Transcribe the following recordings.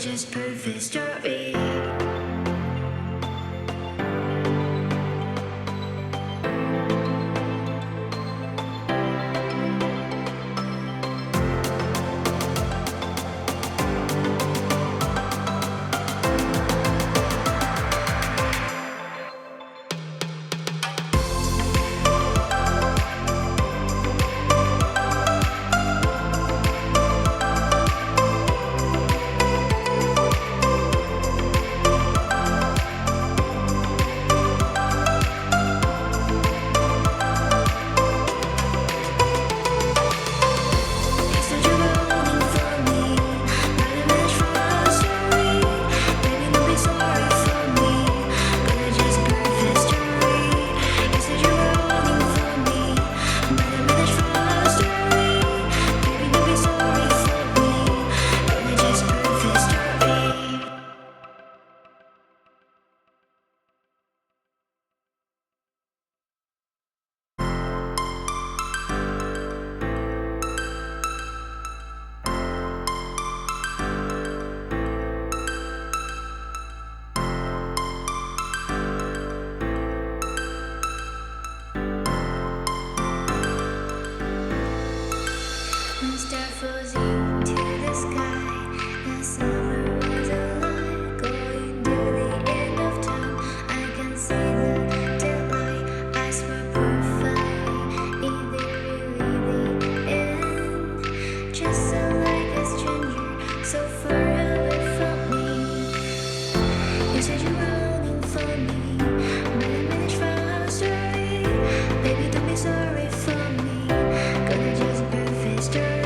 just perfect story. When star falls into the sky, the summer was alive, going to the end of time. I can see the daylight, eyes were perfect. Is it really the end? Just so like a stranger, so far away from me. You said you were running for me, but I managed for our story. Baby, don't be sorry for me, gonna just perfect story.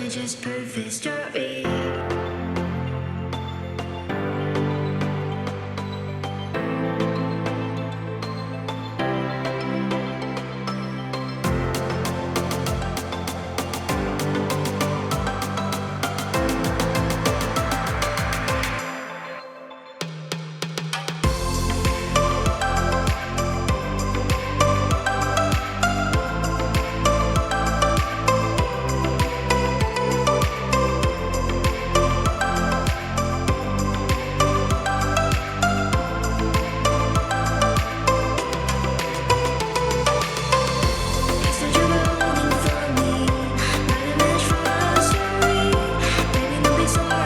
Just perfect story. Sorry,